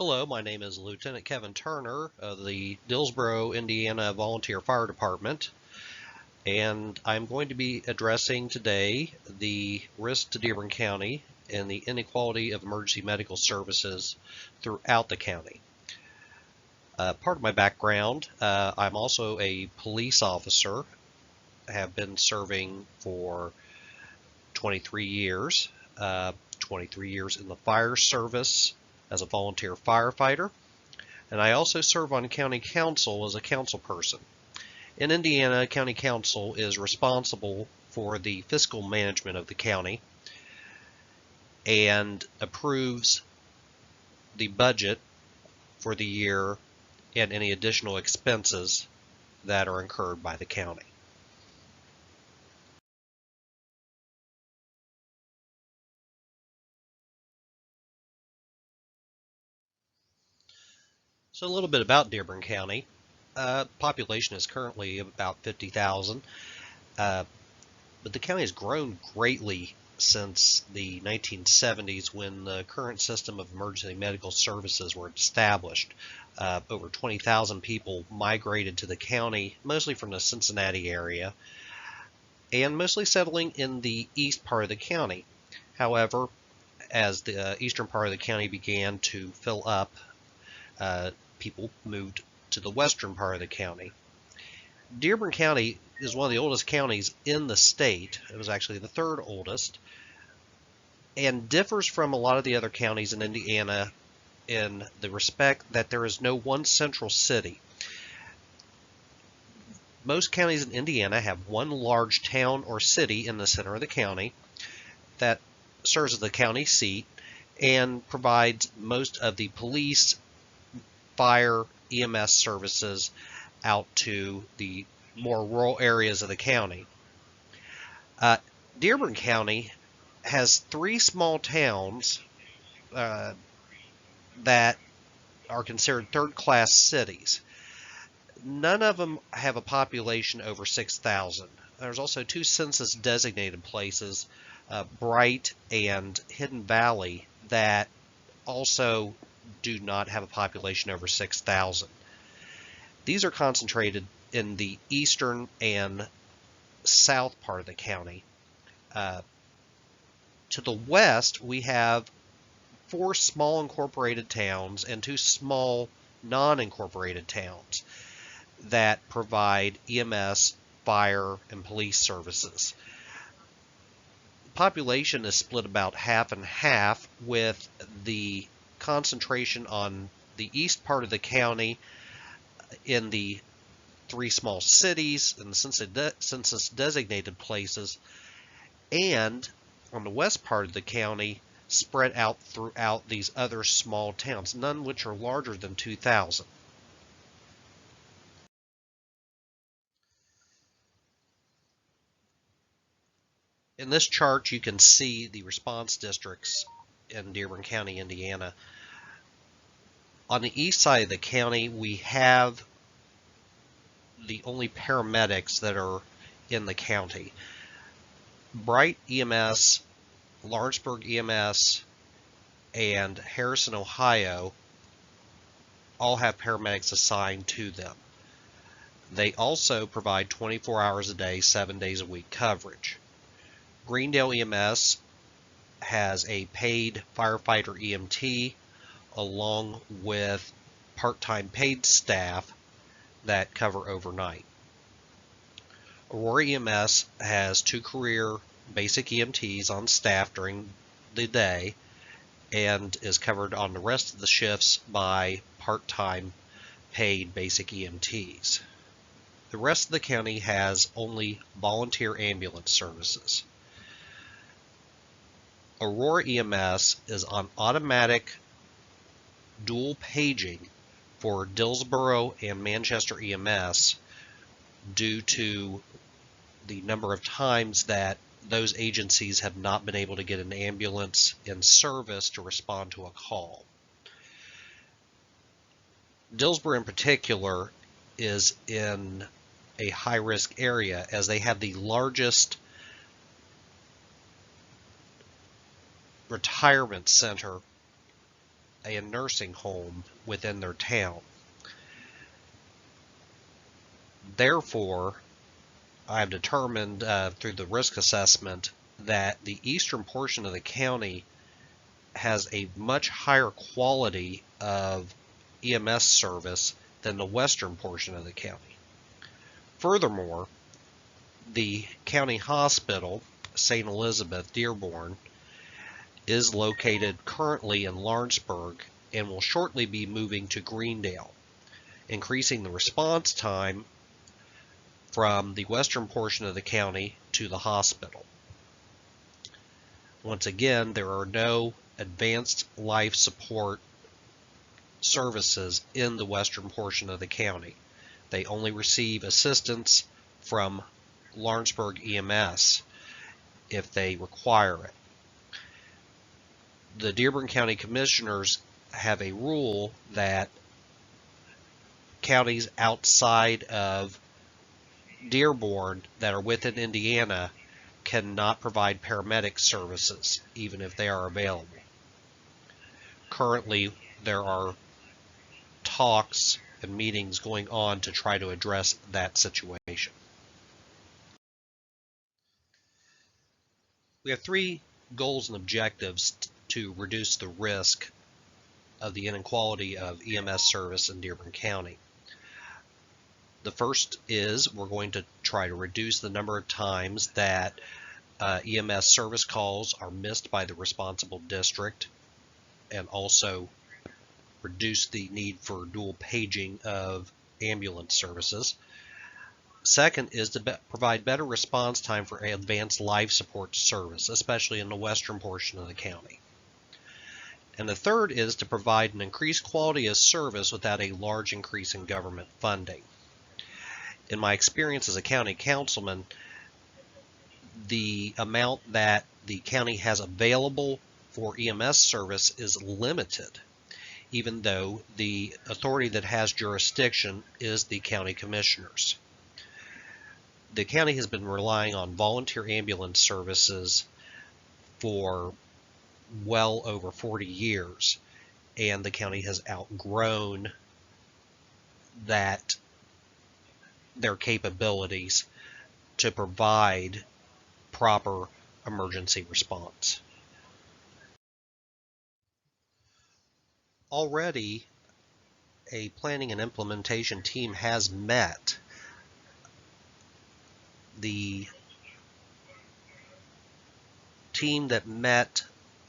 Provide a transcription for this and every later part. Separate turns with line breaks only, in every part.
Hello, my name is Lieutenant Kevin Turner of the Dillsboro, Indiana Volunteer Fire Department, and I'm going to be addressing today the risk to Dearborn County and the inequality of emergency medical services throughout the county. Part of my background, I'm also a police officer. I have been serving for 23 years, 23 years in the fire service as a volunteer firefighter, and I also serve on county council as a council person. In Indiana, county council is responsible for the fiscal management of the county and approves the budget for the year and any additional expenses that are incurred by the county. So a little bit about Dearborn County. Population is currently about 50,000, but the county has grown greatly since the 1970s when the current system of emergency medical services were established. Over 20,000 people migrated to the county, mostly from the Cincinnati area, and mostly settling in the east part of the county. However, as the eastern part of the county began to fill up, people moved to the western part of the county. Dearborn County is one of the oldest counties in the state. It was actually the third oldest, and differs from a lot of the other counties in Indiana in the respect that there is no one central city. Most counties in Indiana have one large town or city in the center of the county that serves as the county seat and provides most of the police, fire, EMS services out to the more rural areas of the county. Dearborn County has three small towns that are considered third-class cities. None of them have a population over 6,000. There's also two census-designated places, Bright and Hidden Valley, that also do not have a population over 6,000. These are concentrated in the eastern and south part of the county. To the west, we have four small incorporated towns and two small non-incorporated towns that provide EMS, fire, and police services. The population is split about half and half, with the concentration on the east part of the county in the three small cities and the census designated places, and on the west part of the county spread out throughout these other small towns, none which are larger than 2,000. In this chart, you can see the response districts in Dearborn County, Indiana. On the east side of the county, we have the only paramedics that are in the county. Bright EMS, Lawrenceburg EMS, and Harrison, Ohio all have paramedics assigned to them. They also provide 24 hours a day, 7 days a week coverage. Greendale EMS has a paid firefighter EMT along with part-time paid staff that cover overnight. Aurora EMS has two career basic EMTs on staff during the day and is covered on the rest of the shifts by part-time paid basic EMTs. The rest of the county has only volunteer ambulance services. Aurora EMS is on automatic dual paging for Dillsboro and Manchester EMS due to the number of times that those agencies have not been able to get an ambulance in service to respond to a call. Dillsboro in particular is in a high-risk area as they have the largest retirement center a nursing home within their town. Therefore, I've determined through the risk assessment that the eastern portion of the county has a much higher quality of EMS service than the western portion of the county. Furthermore, the county hospital, St. Elizabeth Dearborn, is located currently in Lawrenceburg and will shortly be moving to Greendale, increasing the response time from the western portion of the county to the hospital. Once again, there are no advanced life support services in the western portion of the county. They only receive assistance from Lawrenceburg EMS if they require it. The Dearborn County Commissioners have a rule that counties outside of Dearborn that are within Indiana cannot provide paramedic services, even if they are available. Currently, there are talks and meetings going on to try to address that situation. We have three goals and objectives to reduce the risk of the inequality of EMS service in Dearborn County. The first is we're going to try to reduce the number of times that EMS service calls are missed by the responsible district, and also reduce the need for dual paging of ambulance services. Second is to provide better response time for advanced life support service, especially in the western portion of the county. And the third is to provide an increased quality of service without a large increase in government funding. In my experience as a county councilman, the amount that the county has available for EMS service is limited, even though the authority that has jurisdiction is the county commissioners. The county has been relying on volunteer ambulance services for well over 40 years, and the county has outgrown their capabilities to provide proper emergency response. Already, a planning and implementation team has met. The team that met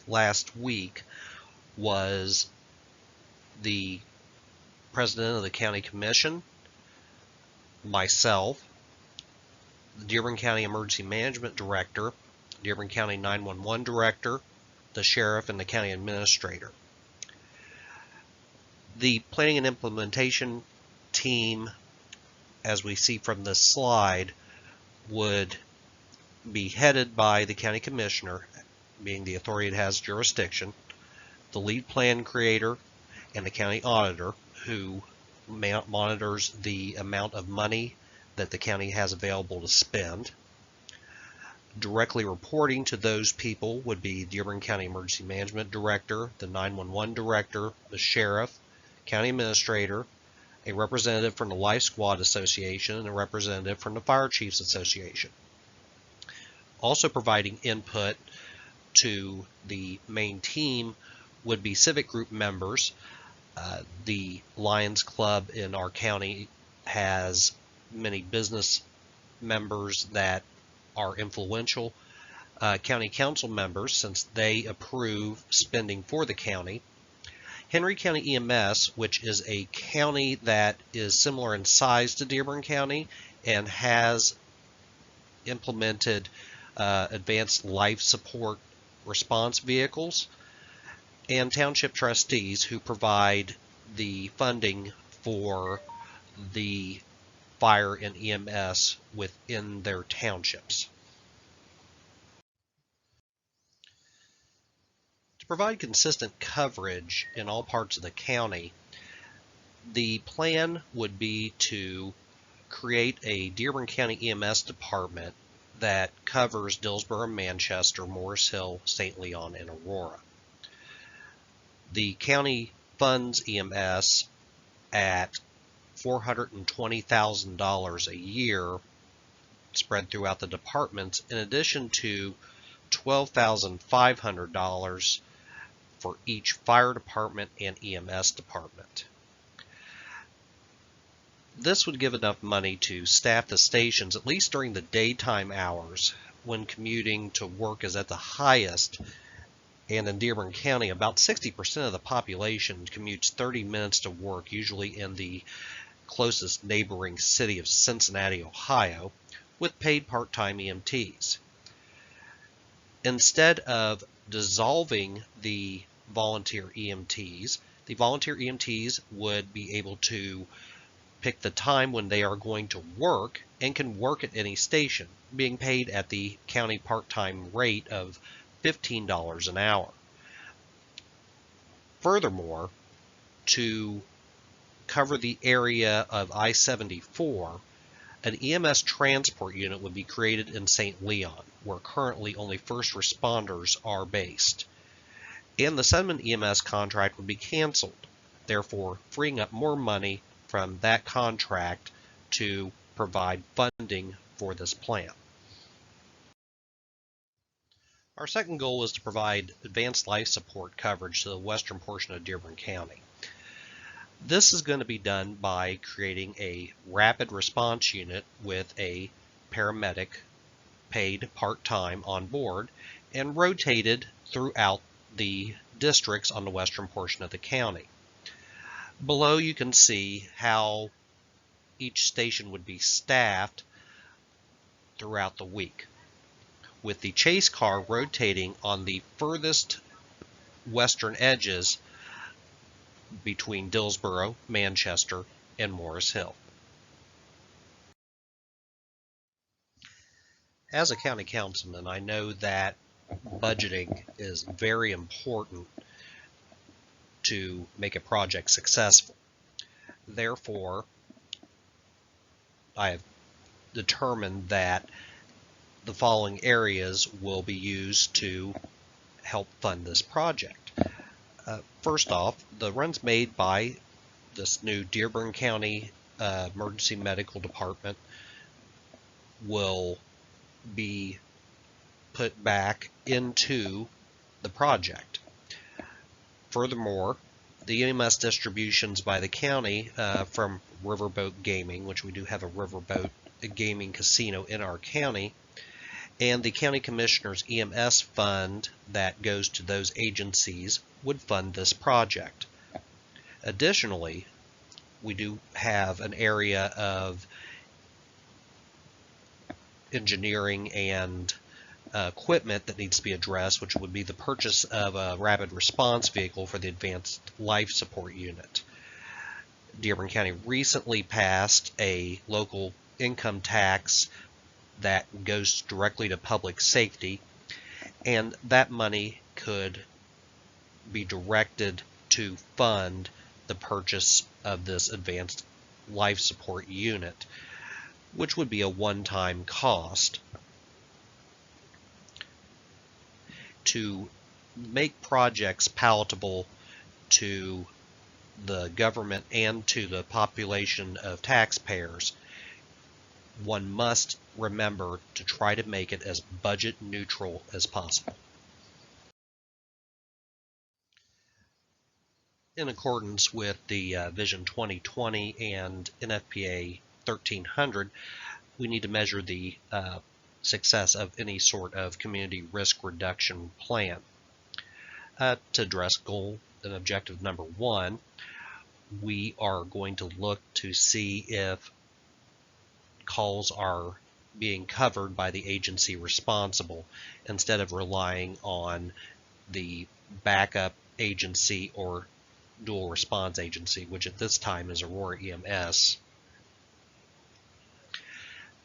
last week was the president of the county commission, myself, the Dearborn County Emergency Management Director, Dearborn County 911 Director, the sheriff, and the county administrator. The planning and implementation team, as we see from this slide, would be headed by the county commissioner, being the authority that has jurisdiction, the lead plan creator, and the county auditor, who monitors the amount of money that the county has available to spend. Directly reporting to those people would be Dearborn County Emergency Management Director, the 911 Director, the sheriff, county administrator, a representative from the Life Squad Association, and a representative from the Fire Chiefs Association. Also providing input to the main team would be civic group members. The Lions Club in our county has many business members that are influential. County council members, since they approve spending for the county. Henry County EMS, which is a county that is similar in size to Dearborn County and has implemented advanced life support response vehicles, and township trustees, who provide the funding for the fire and EMS within their townships. To provide consistent coverage in all parts of the county, the plan would be to create a Dearborn County EMS department that covers Dillsboro, Manchester, Morris Hill, St. Leon, and Aurora. The county funds EMS at $420,000 a year spread throughout the departments, in addition to $12,500 for each fire department and EMS department. This would give enough money to staff the stations, at least during the daytime hours when commuting to work is at the highest. And in Dearborn County, about 60% of the population commutes 30 minutes to work, usually in the closest neighboring city of Cincinnati, Ohio, with paid part-time EMTs. Instead of dissolving the volunteer EMTs would be able to pick the time when they are going to work and can work at any station, being paid at the county part-time rate of $15 an hour. Furthermore, to cover the area of I-74, an EMS transport unit would be created in St. Leon, where currently only first responders are based. And the Sedmon EMS contract would be canceled, therefore freeing up more money from that contract to provide funding for this plan. Our second goal is to provide advanced life support coverage to the western portion of Dearborn County. This is going to be done by creating a rapid response unit with a paramedic paid part-time on board and rotated throughout the districts on the western portion of the county. Below you can see how each station would be staffed throughout the week, with the chase car rotating on the furthest western edges between Dillsboro, Manchester, and Morris Hill. As a county councilman, I know that budgeting is very important to make a project successful. Therefore, I have determined that the following areas will be used to help fund this project. First off, the runs made by this new Dearborn County Emergency Medical Department will be put back into the project. Furthermore, the EMS distributions by the county from Riverboat Gaming, which we do have a Riverboat Gaming casino in our county, and the county commissioner's EMS fund that goes to those agencies would fund this project. Additionally, we do have an area of engineering and equipment that needs to be addressed, which would be the purchase of a rapid response vehicle for the advanced life support unit. Dearborn County recently passed a local income tax that goes directly to public safety, and that money could be directed to fund the purchase of this advanced life support unit, which would be a one-time cost. To make projects palatable to the government and to the population of taxpayers, one must remember to try to make it as budget neutral as possible. In accordance with the Vision 2020 and NFPA 1300, we need to measure the success of any sort of community risk reduction plan. To address goal and objective number 1, we are going to look to see if calls are being covered by the agency responsible instead of relying on the backup agency or dual response agency, which at this time is Aurora EMS.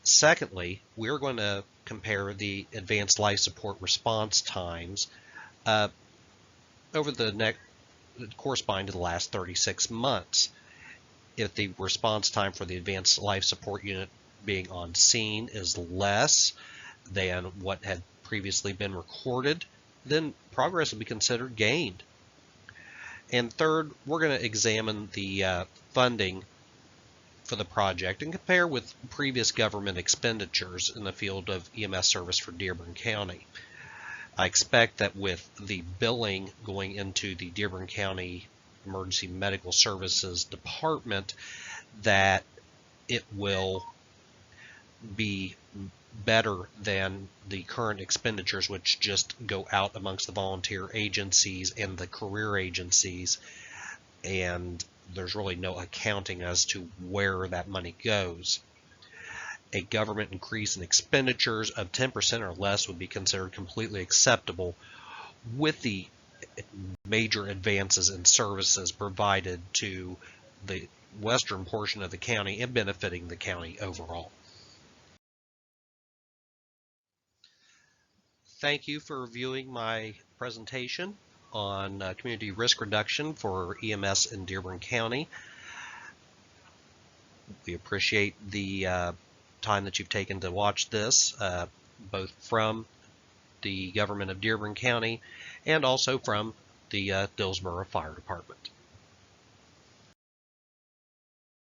Secondly, we're going to compare the advanced life support response times over the next corresponding to the last 36 months. If the response time for the advanced life support unit being on scene is less than what had previously been recorded, then progress will be considered gained. And third, we're going to examine the funding for the project and compare with previous government expenditures in the field of EMS service for Dearborn County. I expect that with the billing going into the Dearborn County Emergency Medical Services Department, that it will be better than the current expenditures, which just go out amongst the volunteer agencies and the career agencies, and there's really no accounting as to where that money goes. A government increase in expenditures of 10% or less would be considered completely acceptable, with the major advances in services provided to the western portion of the county and benefiting the county overall. Thank you for viewing my presentation on community risk reduction for EMS in Dearborn County. We appreciate the time that you've taken to watch this, both from the government of Dearborn County and also from the Dillsboro Fire Department.